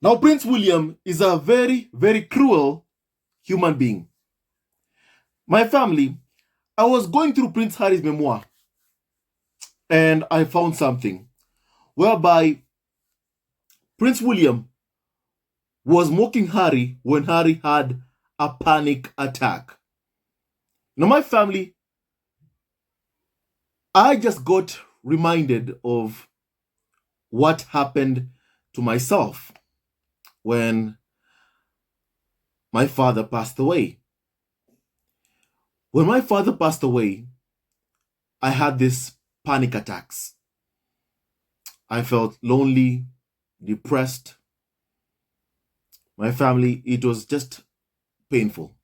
Now, Prince William is a very, very cruel human being. My family, I was going through Prince Harry's memoir and I found something whereby Prince William was mocking Harry when Harry had a panic attack. Now, my family, I just got reminded of what happened to myself when my father passed away. When my father passed away, I had these panic attacks. I felt lonely, depressed. My family, it was just painful.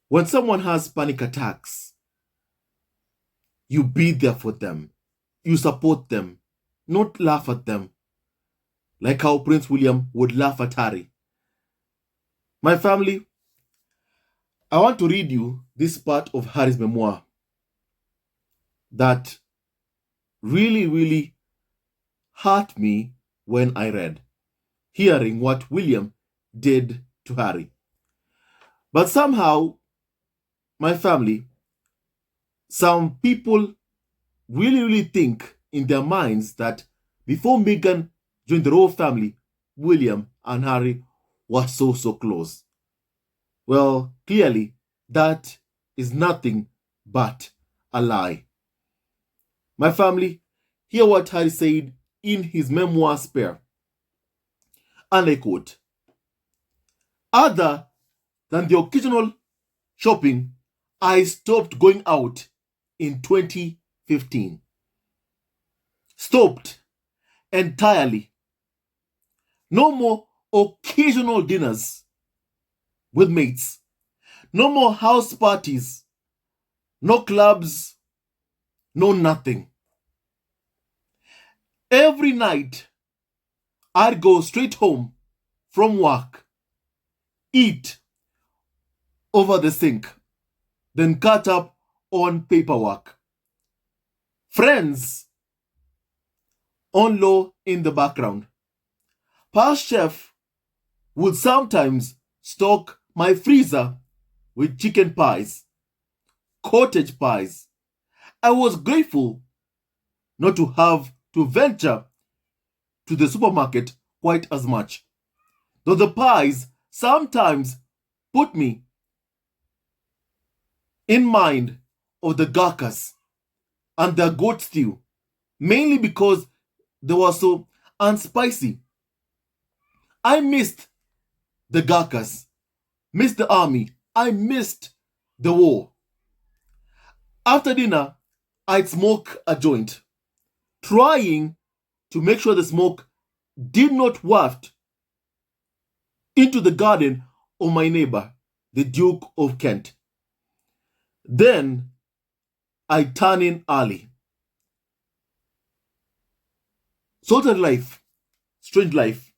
When someone has panic attacks, you be there for them. You support them, not laugh at them. Like how Prince William would laugh at Harry. My family, I want to read you this part of Harry's memoir that really, really hurt me when I read, hearing what William did to Harry. But somehow, my family, some people really, really think in their minds that before Meghan joined the royal family, William and Harry were so close. Well, clearly, that is nothing but a lie. My family, hear what Harry said in his memoir spare. And I quote, "Other than the occasional shopping, I stopped going out in 2015. Stopped entirely. No more occasional dinners with mates. No more house parties. No clubs. No nothing. Every night, I'd go straight home from work, eat over the sink, then cut up on paperwork. Friends on low in the background. Past chef would sometimes stock my freezer with chicken pies, cottage pies. I was grateful not to have to venture to the supermarket quite as much, though the pies sometimes put me in mind of the Gurkhas and their goat stew, mainly because they were so unspicy. I missed the Gurkhas, missed the army, I missed the war. After dinner, I'd smoke a joint, trying to make sure the smoke did not waft into the garden of my neighbor, the Duke of Kent. Then I'd turn in early. Sorted life, strange life.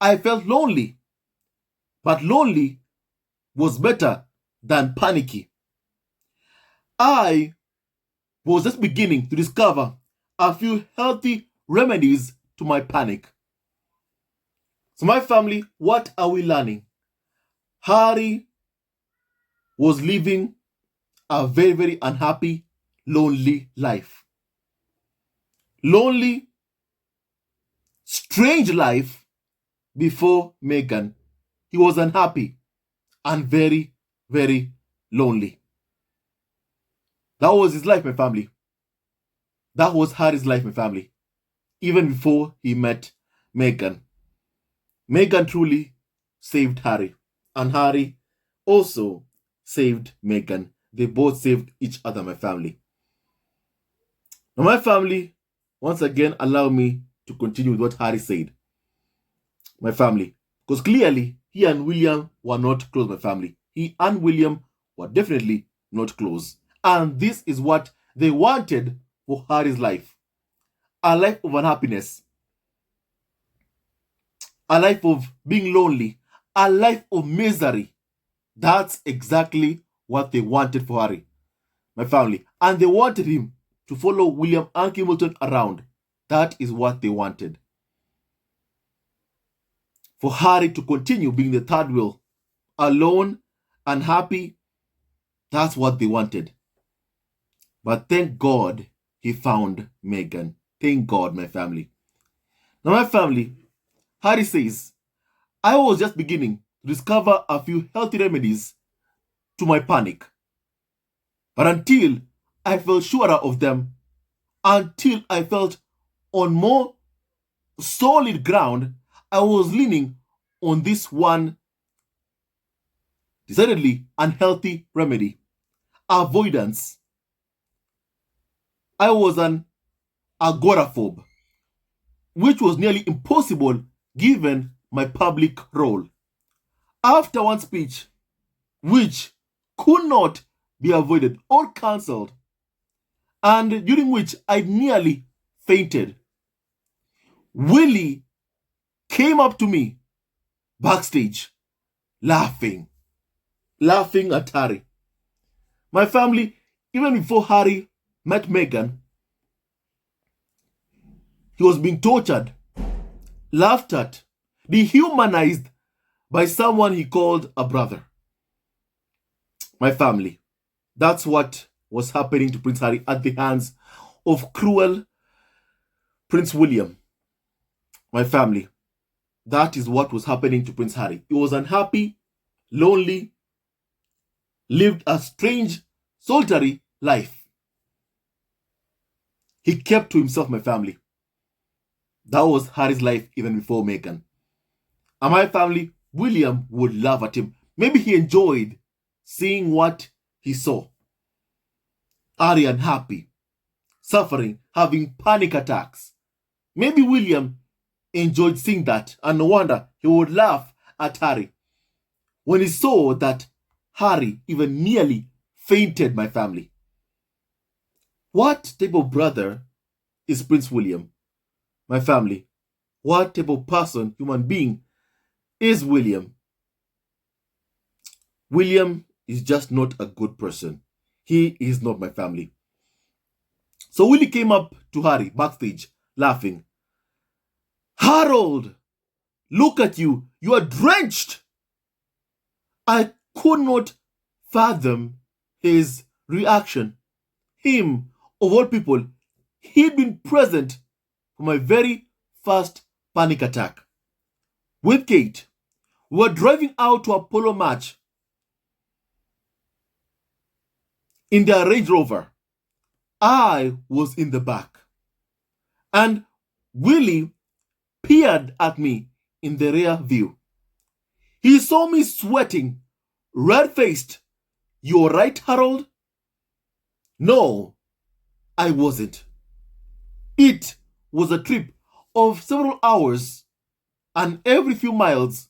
I felt lonely, but lonely was better than panicky. I was just beginning to discover a few healthy remedies to my panic. So, my family, what are we learning? Harry was living a very, very unhappy, lonely life. Lonely, strange life before Meghan. He was unhappy and very, very lonely. That was his life, my family. That was Harry's life, my family. Even before he met Meghan. Meghan truly saved Harry. And Harry also saved Meghan. They both saved each other, my family. Now, my family, once again, allow me to continue with what Harry said. My family. Because clearly, he and William were not close, my family. He and William were definitely not close. And this is what they wanted for Harry's life. A life of unhappiness. A life of being lonely. A life of misery. That's exactly what they wanted for Harry, my family. And they wanted him to follow William and Hamilton around. That is what they wanted. for Harry to continue being the third wheel, alone, unhappy. That's what they wanted. But thank God he found Meghan. Thank God, my family. Now, my family, Harry says, I was just beginning to discover a few healthy remedies to my panic. But until I felt surer of them, until I felt on more solid ground, I was leaning on this one decidedly unhealthy remedy: avoidance. I was an agoraphobe, which was nearly impossible given my public role. After one speech, which could not be avoided or cancelled, and during which I nearly fainted, Willie came up to me backstage, laughing, laughing at Harry. My family, even before Harry met Meghan, he was being tortured, laughed at, dehumanized by someone he called a brother. My family, that's what was happening to Prince Harry at the hands of cruel Prince William. My family, that is what was happening to Prince Harry. He was unhappy, lonely, lived a strange, solitary life. He kept to himself, my family. That was Harry's life even before Meghan. And my family, William would laugh at him. Maybe he enjoyed seeing what he saw. Harry unhappy, suffering, having panic attacks. Maybe William enjoyed seeing that, and no wonder he would laugh at Harry when he saw that Harry even nearly fainted, my family. What type of brother is Prince William? My family, what type of person, human being, is William? William is just not a good person. He is not, my family. So Willie came up to Harry backstage, laughing. Harold, look at you. You are drenched. I could not fathom his reaction. Him, of all people, he'd been present for my very first panic attack. With Kate, we were driving out to a polo match in their Range Rover. I was in the back, and Willie peered at me in the rear view. He saw me sweating, red-faced. You all right, Harold? No, I wasn't. It was a trip of several hours, and every few miles,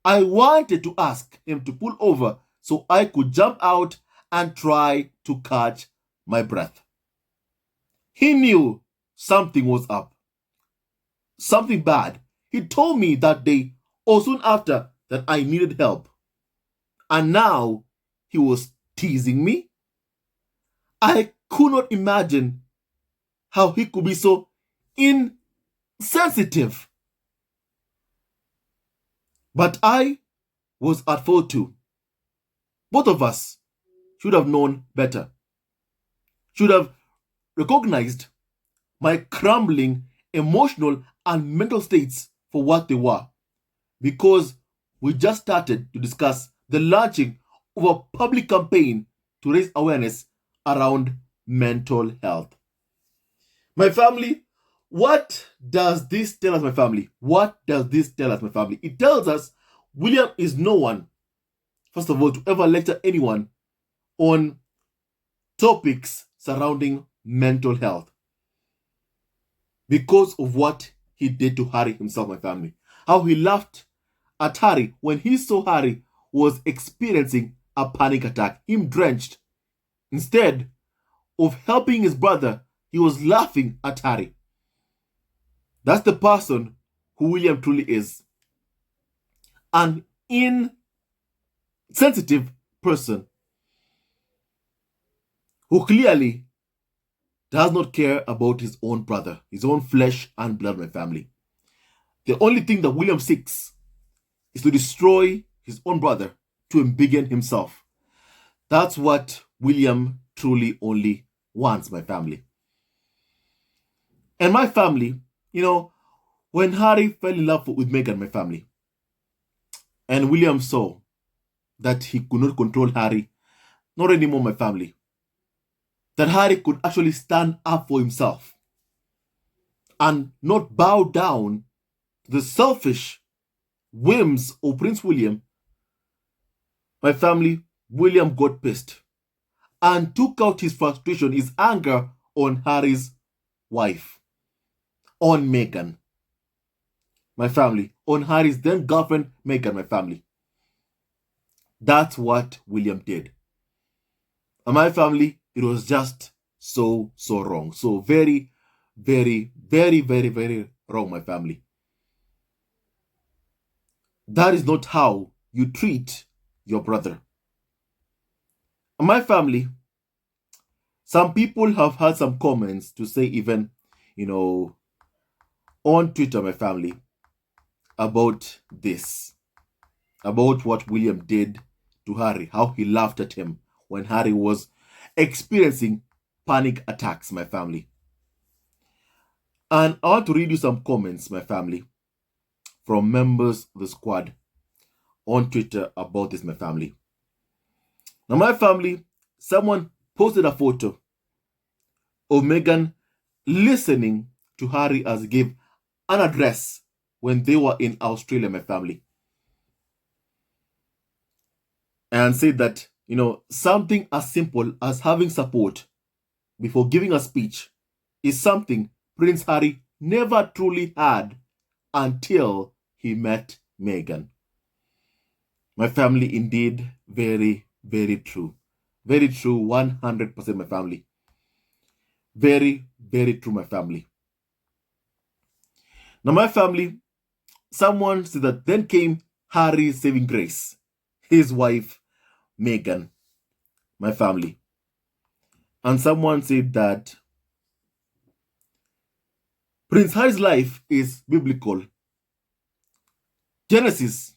I wanted to ask him to pull over so I could jump out and try to catch my breath. He knew something was up, something bad. He told me that day or soon after that I needed help. And now he was teasing me. I could not imagine how he could be so insensitive. But I was at fault too. Both of us should have known better, should have recognized my crumbling emotional and mental states for what they were, because we just started to discuss the launching of a public campaign to raise awareness around mental health. My family, what does this tell us, my family? What does this tell us, my family? It tells us William is no one, first of all, to ever lecture anyone on topics surrounding mental health because of what he did to Harry himself, my family. How he laughed at Harry when he saw Harry was experiencing a panic attack, him drenched. Instead of helping his brother, he was laughing at Harry. That's the person who William truly is. An insensitive person who clearly does not care about his own brother, his own flesh and blood, my family. The only thing that William seeks is to destroy his own brother to embiggen himself. That's what William truly only wants, my family. And my family, when Harry fell in love with Meghan, my family, and William saw that he could not control Harry, not anymore, my family, that Harry could actually stand up for himself and not bow down to the selfish whims of Prince William, my family, William got pissed and took out his frustration, his anger on Harry's wife, on Meghan, my family, on Harry's then girlfriend, Meghan, my family. That's what William did. And my family, it was just so wrong. So very, very, very, very, very wrong, my family. That is not how you treat your brother. And my family, some people have had some comments to say, even, on Twitter, my family, about this, about what William did to Harry, how he laughed at him when Harry was experiencing panic attacks, my family. And I want to read you some comments, my family, from members of the squad on Twitter about this, my family. Now, my family, someone posted a photo of Meghan listening to Harry as he gave an address when they were in Australia, my family. And said that, something as simple as having support before giving a speech is something Prince Harry never truly had until he met Meghan. My family, indeed, very, very true. Very true, 100%, my family. Very, very true, my family. Now, my family, someone said that then came Harry's saving grace, his wife, Meghan, my family. And someone said that Prince Harry's life is biblical. Genesis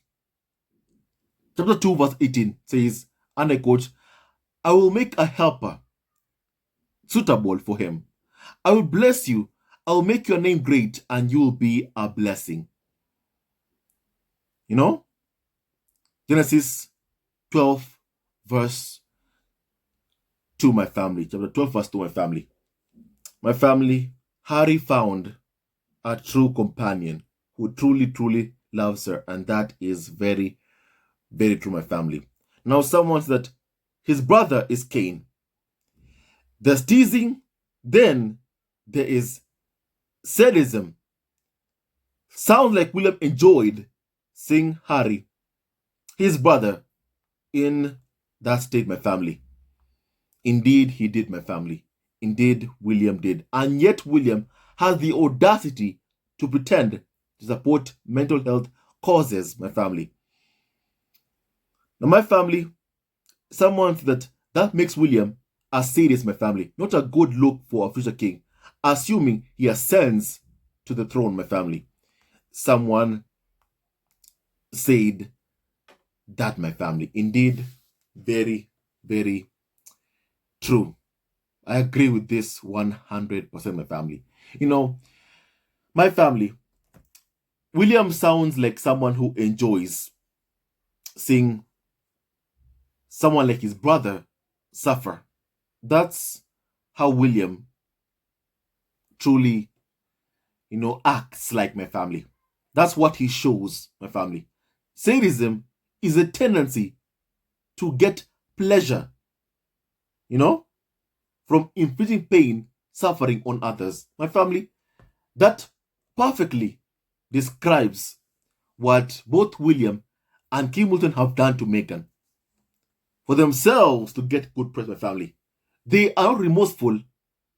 chapter 2 verse 18 says, and I quote, I will make a helper suitable for him. I will bless you. I will make your name great and you will be a blessing. Genesis 12 verse 2, my family. Chapter 12 verse 2, my family. My family, Harry found a true companion who truly, truly loves her. And that is very, very true, my family. Now, someone said that his brother is Cain. There's teasing, then there is sadism. Sounds like William enjoyed seeing Harry, his brother, in that state, my family. Indeed, he did, my family. Indeed, William did. And yet, William has the audacity to pretend to support mental health causes, my family. Now, my family, someone said that makes William a sadist, my family. Not a good look for a future king, assuming he ascends to the throne, my family. Someone said that, my family. Indeed, very, very true. I agree with this 100%, my family. My family, William sounds like someone who enjoys seeing someone like his brother suffer. That's how William truly, acts like, my family. That's what he shows, my family. Sadism is a tendency to get pleasure, from inflicting pain, suffering on others. My family, that perfectly describes what both William and Kim Moulton have done to Meghan. For themselves to get good press, my family. They are not remorseful.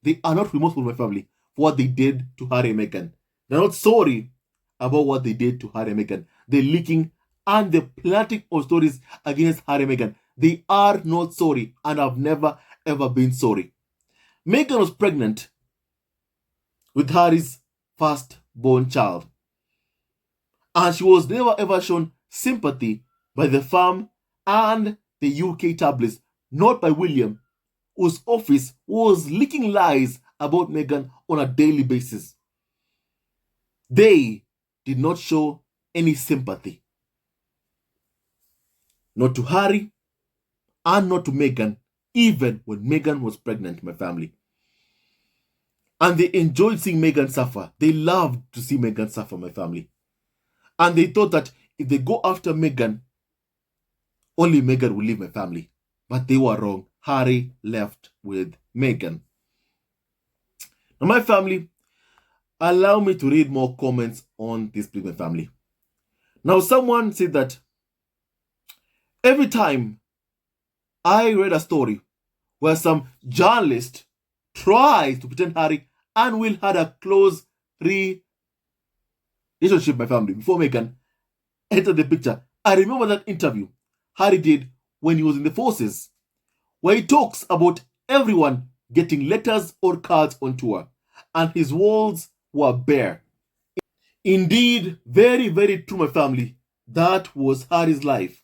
They are not remorseful, my family, for what they did to Harry and Meghan. They're not sorry about what they did to Harry and Meghan. They're leaking and they're planting of stories against Harry and Meghan. They are not sorry and have never, ever been sorry. Meghan was pregnant with Harry's firstborn child. And she was never ever shown sympathy by the firm and the UK tabloids, not by William, whose office was leaking lies about Meghan on a daily basis. They did not show any sympathy, not to Harry and not to Meghan, even when Meghan was pregnant, my family. And they enjoyed seeing Meghan suffer. They loved to see Meghan suffer, my family. And they thought that if they go after Meghan, only Meghan will leave my family. But they were wrong. Harry left with Meghan. Now, my family, allow me to read more comments on this, please, my family. Now, someone said that every time I read a story where some journalist tries to pretend Harry and Will had a close relationship, my family, before Meghan entered the picture, I remember that interview Harry did when he was in the forces, where he talks about everyone getting letters or cards on tour, and his walls were bare. Indeed, very, very true, my family. That was Harry's life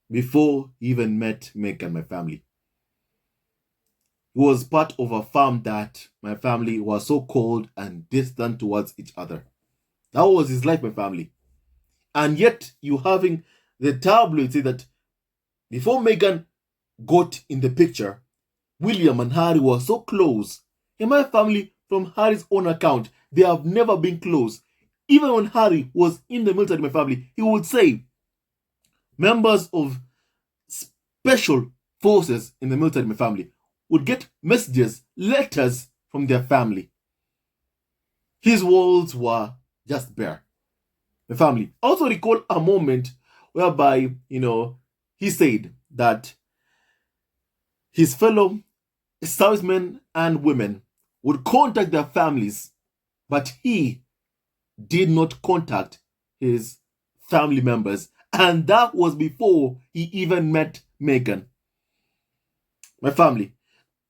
before he even met Meghan, my family. He was part of a farm that my family was so cold and distant towards each other. That was his life, my family. And yet, you having the tabloids say that before Meghan got in the picture, William and Harry were so close. In my family, from Harry's own account, they have never been close. Even when Harry was in the military, my family, he would say members of special forces in the military, my family, would get messages, letters from their family. His walls were just bare. My family. Also recall a moment whereby, he said that his fellow servicemen and women would contact their families, but he did not contact his family members. And that was before he even met Meghan. My family.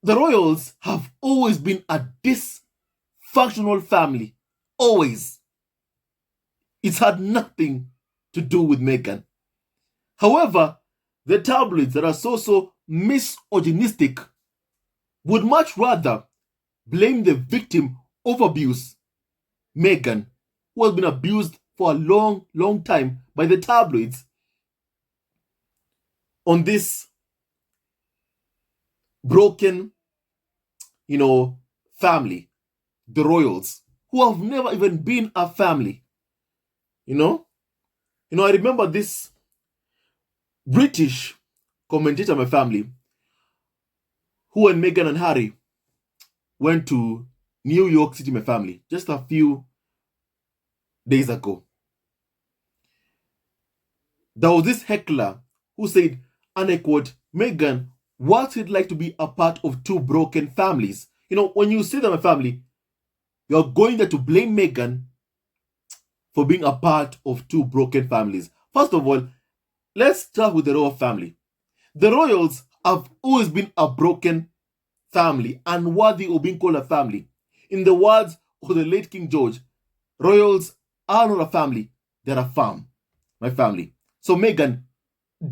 The royals have always been a dysfunctional family. Always. It's had nothing to do with Meghan. However, the tabloids that are so misogynistic would much rather blame the victim of abuse, Meghan, who has been abused for a long, long time by the tabloids, on this broken, family, the royals, who have never even been a family. I remember this British commentator in my family, who and Meghan and Harry went to New York City, my family, just a few days ago. There was this heckler who said, and I quote, Meghan, what's it like to be a part of two broken families? When you say that, my family, you're going there to blame Meghan for being a part of two broken families. First of all, let's start with the royal family. The royals have always been a broken family, unworthy of being called a family. In the words of the late King George, royals are not a family, they're a farm, my family. So Meghan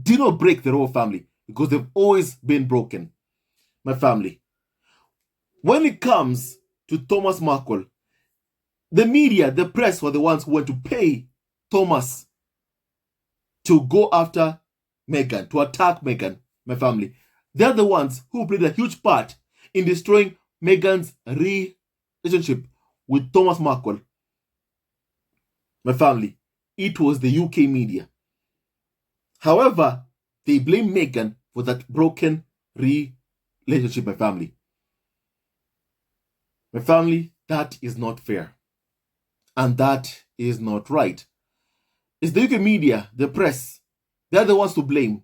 did not break the royal family because they've always been broken, my family. When it comes to Thomas Markle, the media, the press were the ones who went to pay Thomas to go after Meghan, to attack Meghan, my family. They're the ones who played a huge part in destroying Meghan's relationship with Thomas Markle. My family, it was the UK media. However, they blame Meghan for that broken relationship, my family. My family, that is not fair. And that is not right. It's the UK media, the press, they're the ones to blame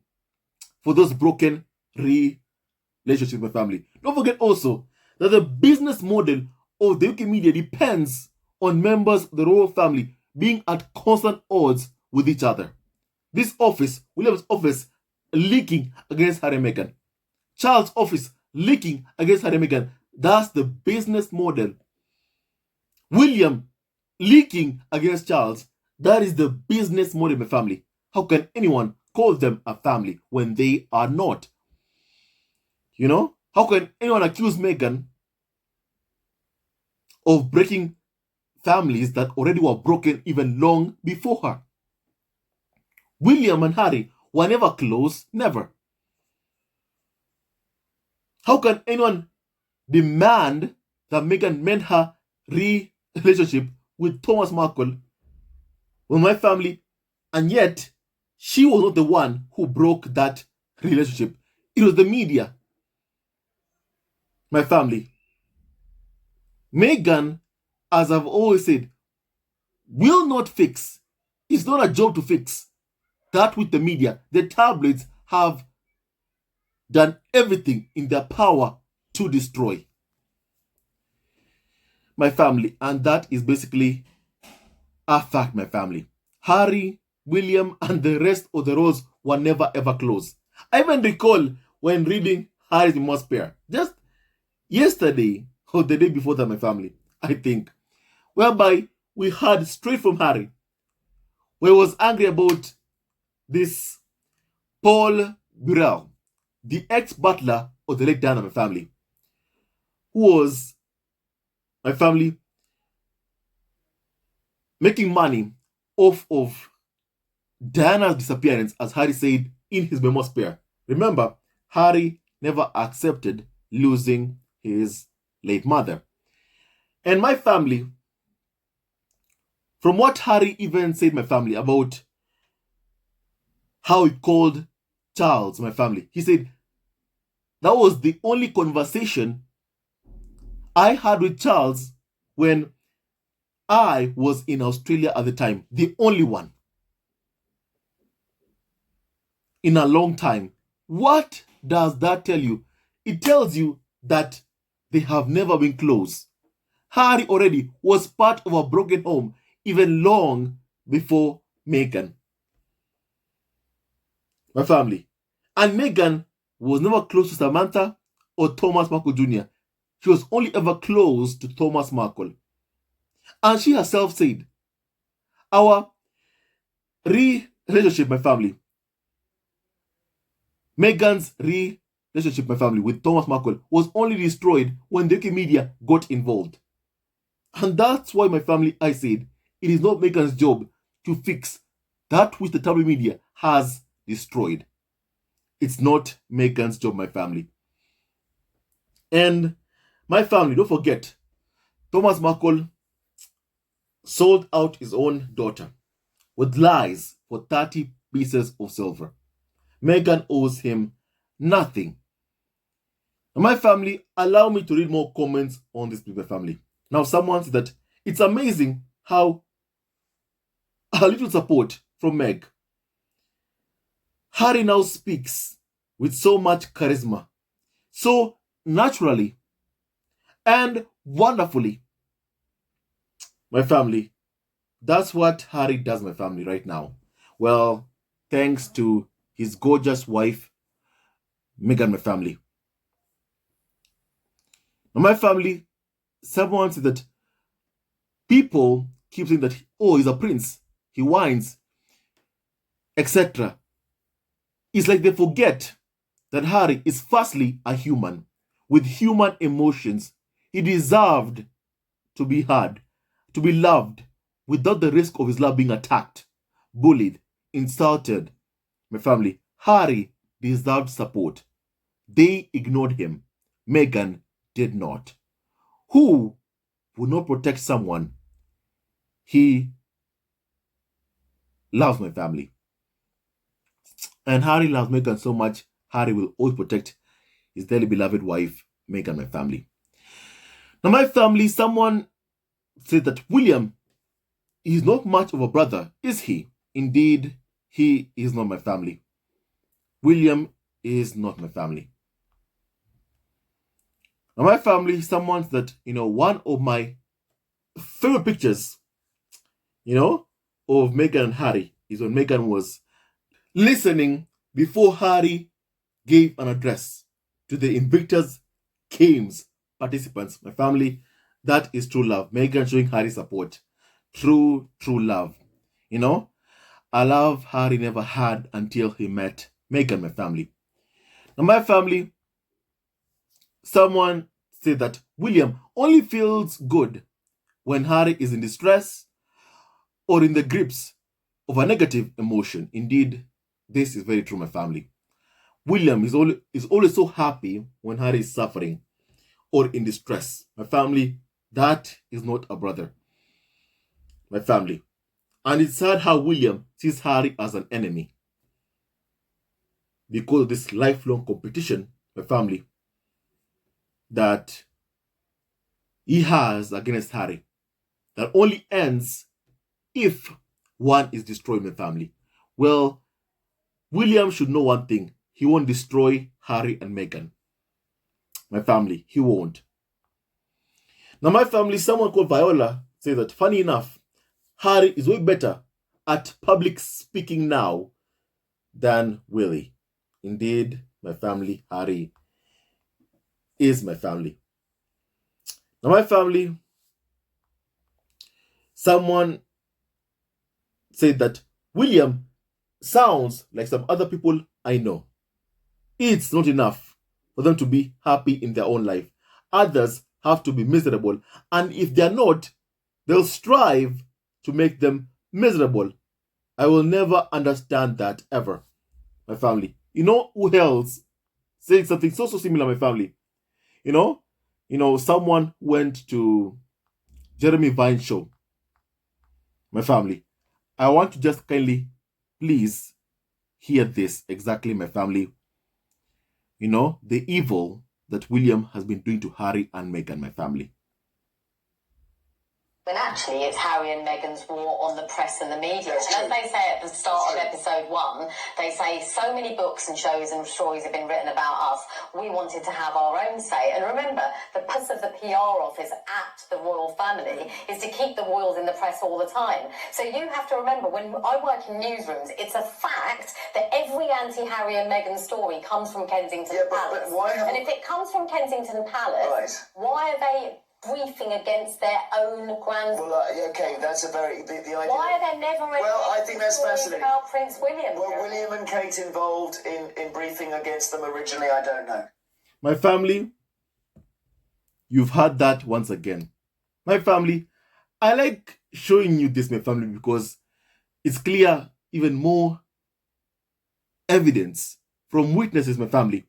for those broken relationships with my family. Don't forget also that the business model of the UK media depends on members of the royal family being at constant odds with each other. This office, William's office, leaking against Harry and Meghan. Charles' office leaking against Harry and Meghan. That's the business model. William leaking against Charles. That is the business model, my family. How can anyone call them a family when they are not? You know? How can anyone accuse Meghan of breaking families that already were broken even long before her? William and Harry were never close, never. How can anyone demand that Meghan mend her relationship with Thomas Markle when my family, and yet she was not the one who broke that relationship? It was the media, my family. Meghan, as I've always said, will not fix. It's not a job to fix that with the media. The tabloids have done everything in their power to destroy my family, and that is basically a fact, my family. Harry, William, and the rest of the roles were never ever close. I even recall when reading Harry's Mosper just yesterday or the day before that, my family, I think, whereby we heard straight from Harry, where he was angry about this Paul Burrell, the ex-butler of the late Diana, my family, who was, my family, making money off of Diana's disappearance, as Harry said in his memoir spare. Remember, Harry never accepted losing his late mother. And my family, from what Harry even said, my family, about how he called Charles, my family, he said that was the only conversation I had with Charles when I was in Australia at the time. The only one in a long time. What does that tell you? It tells you that they have never been close. Harry already was part of a broken home even long before Meghan, my family. And Meghan was never close to Samantha or Thomas Markle Jr. She was only ever close to Thomas Markle. And she herself said, our relationship, my family, Meghan's relationship, my family, with Thomas Markle was only destroyed when the UK media got involved. And that's why, my family, I said, it is not Meghan's job to fix that which the tabloid media has destroyed. It's not Meghan's job, my family. And my family, don't forget, Thomas Markle sold out his own daughter with lies for 30 pieces of silver. Meghan owes him nothing. And my family, allow me to read more comments on this paper, family. Now, someone said that it's amazing how a little support from Meg. Harry now speaks with so much charisma, so naturally and wonderfully. My family, that's what Harry does, my family, right now. Well, thanks to his gorgeous wife, Meghan, my family. Now, my family, someone said that people keep saying that, oh, he's a prince, he whines, etc. It's like they forget that Harry is firstly a human with human emotions. He deserved to be heard, to be loved, without the risk of his love being attacked, bullied, insulted. My family, Harry deserved support. They ignored him. Meghan did not. Who would not protect someone he loves, my family? And Harry loves Meghan so much, Harry will always protect his dearly beloved wife, Meghan, my family. Now, my family, someone said that William is not much of a brother, is he? Indeed, he is not my family. William is not my family. Now, my family, someone said that, one of my favorite pictures, of Meghan and Harry is when Meghan was listening before Harry gave an address to the Invictus Games participants. My family, that is true love. Meghan showing Harry support. True love. You know, a love Harry never had until he met Meghan, my family. Now, my family, someone said that William only feels good when Harry is in distress or in the grips of a negative emotion. Indeed, this is very true, my family. William is always so happy when Harry is suffering or in distress. My family, that is not a brother. My family. And it's sad how William sees Harry as an enemy because of this lifelong competition, my family, that he has against Harry that only ends if one is destroyed, my family. Well, William should know one thing. He won't destroy Harry and Meghan. My family, he won't. Now, my family, someone called Viola says that, funny enough, Harry is way better at public speaking now than Willie. Indeed, my family, Harry is my family. Now, my family, someone said that William sounds like some other people I know. It's not enough for them to be happy in their own life. Others have to be miserable. And if they're not, they'll strive to make them miserable. I will never understand that ever, my family. You know who else saying something so similar, my family? You know, someone went to Jeremy Vine's show. My family, I want to just kindly, please hear this exactly, my family. You know, the evil that William has been doing to Harry and Meghan, my family. When actually it's Harry and Meghan's war on the press and the media. And as they say at the start of episode 1, they say so many books and shows and stories have been written about us. We wanted to have our own say. And remember, the purpose of the PR office at the royal family is to keep the royals in the press all the time. So you have to remember, when I work in newsrooms, it's a fact that every anti-Harry and Meghan story comes from Kensington Palace. But why and if it comes from Kensington Palace, why are they briefing against their own grand? Well, okay, that's a very the idea. Why are there never any I think that's fascinating about Prince William? Well, William and Kate involved in briefing against them originally, I don't know. My family, you've heard that once again. My family, I like showing you this, my family, because it's clear, even more evidence from witnesses, my family,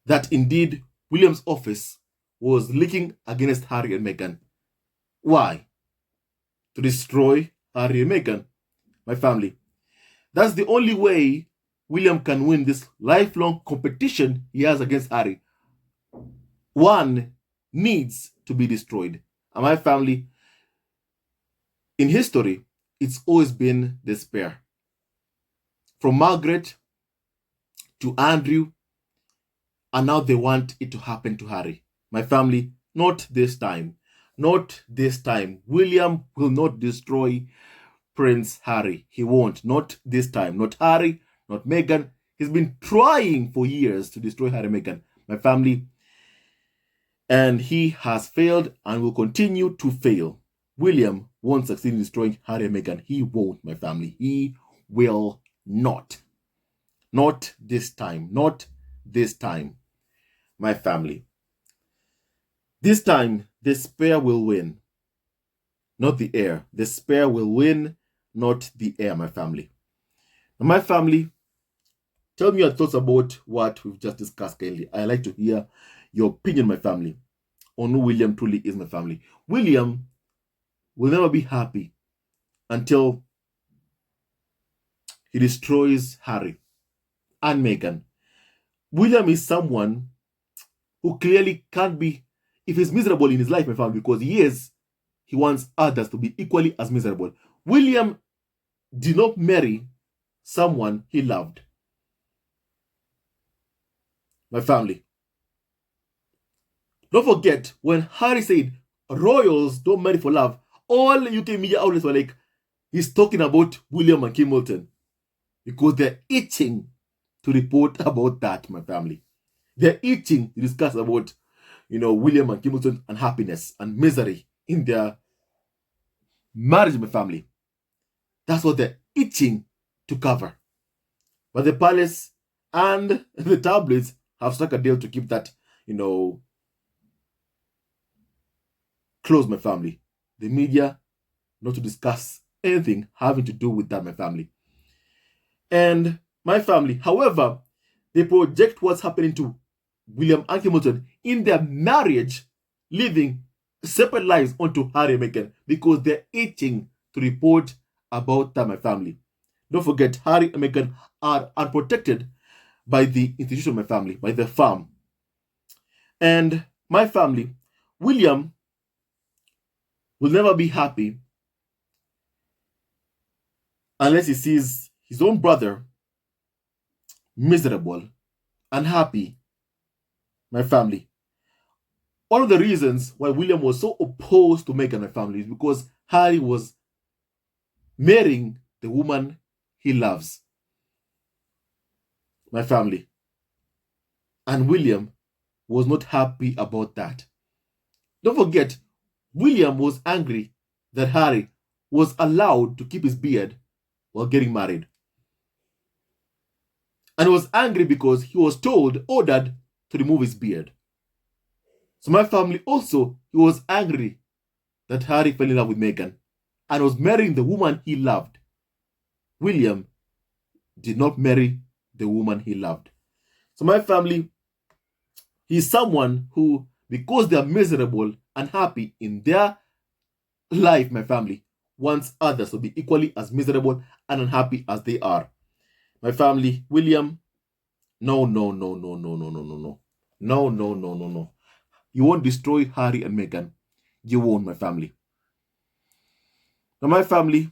that indeed William's office was leaking against Harry and Meghan. Why? To destroy Harry and Meghan, my family. That's the only way William can win this lifelong competition he has against Harry. One needs to be destroyed. And my family, in history, it's always been despair. From Margaret to Andrew, and now they want it to happen to Harry. My family, not this time. Not this time. William will not destroy Prince Harry. He won't. Not this time. Not Harry, not Meghan. He's been trying for years to destroy Harry and Meghan. My family. And he has failed and will continue to fail. William won't succeed in destroying Harry and Meghan. He won't, my family. He will not. Not this time. Not this time, my family. This time, despair will win, not the heir. Despair will win, not the heir, my family. Now, my family, tell me your thoughts about what we've just discussed, kindly. I like to hear your opinion, my family, on who William truly is, my family. William will never be happy until he destroys Harry and Meghan. William is someone who clearly can't be, if he's miserable in his life, my family, because he wants others to be equally as miserable. William did not marry someone he loved. My family. Don't forget, when Harry said, royals don't marry for love, all UK media outlets were like, he's talking about William and Kim Milton. Because they're itching to report about that, my family. They're itching to discuss about, William and Kim Milton and happiness and misery in their marriage, my family. That's what they're itching to cover. But the palace and the tabloids have struck a deal to keep that, close, my family. The media not to discuss anything having to do with that, my family. And my family, however, they project what's happening to William and Hamilton in their marriage, living separate lives onto Harry and Meghan because they're itching to report about that, my family. Don't forget, Harry and Meghan are unprotected by the institution of my family, by the farm. And my family, William will never be happy unless he sees his own brother miserable, unhappy, my family. One of the reasons why William was so opposed to Meghan and my family is because Harry was marrying the woman he loves, my family. And William was not happy about that. Don't forget, William was angry that Harry was allowed to keep his beard while getting married. And he was angry because he was ordered to remove his beard. So my family also, he was angry that Harry fell in love with Meghan and was marrying the woman he loved. William did not marry the woman he loved. So my family, he's someone who, because they are miserable and happy in their life, my family, wants others to be equally as miserable and unhappy as they are. My family, William, no. You won't destroy Harry and Meghan. You won't, my family. Now, my family,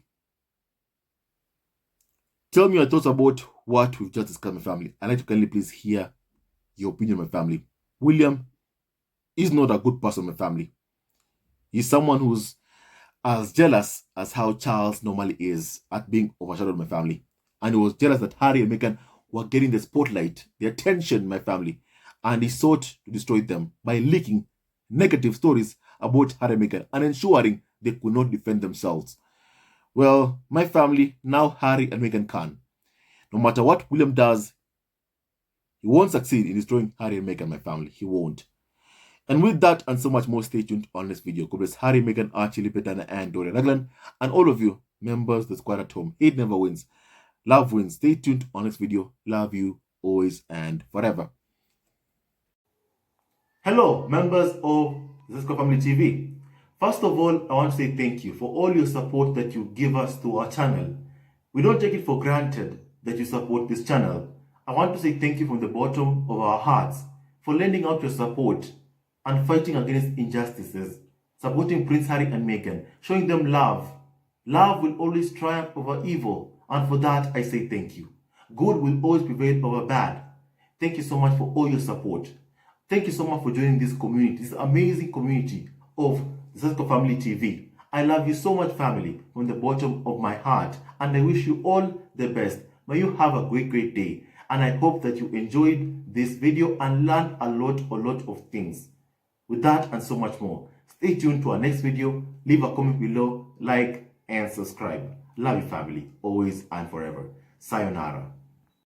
tell me your thoughts about what we've just discussed, my family. I'd like to kindly please hear your opinion, my family. William is not a good person, my family. He's someone who's as jealous as how Charles normally is at being overshadowed, my family. And he was jealous that Harry and Meghan were getting the spotlight, the attention, my family. And he sought to destroy them by leaking negative stories about Harry and Meghan and ensuring they could not defend themselves. Well, my family, now Harry and Meghan can. No matter what William does, he won't succeed in destroying Harry and Meghan, my family. He won't. And with that and so much more, stay tuned on this video. God bless Harry, Meghan, Archie, Lipetana, and Dorian Raglan. And all of you, members of the squad at home. Hate never wins. Love wins. Stay tuned on this video. Love you always and forever. Hello, members of Zesco Family TV. First of all, I want to say thank you for all your support that you give us to our channel. We don't take it for granted that you support this channel. I want to say thank you from the bottom of our hearts for lending out your support and fighting against injustices, supporting Prince Harry and Meghan, showing them love. Love will always triumph over evil, and for that I say thank you. Good will always prevail over bad. Thank you so much for all your support. Thank you so much for joining this community, this amazing community of Zesco Family TV. I love you so much, family, from the bottom of my heart, and I wish you all the best. May you have a great day, and I hope that you enjoyed this video and learned a lot of things. With that and so much more, stay tuned to our next video. Leave a comment below, like, and subscribe. Love you, family, always and forever. Sayonara.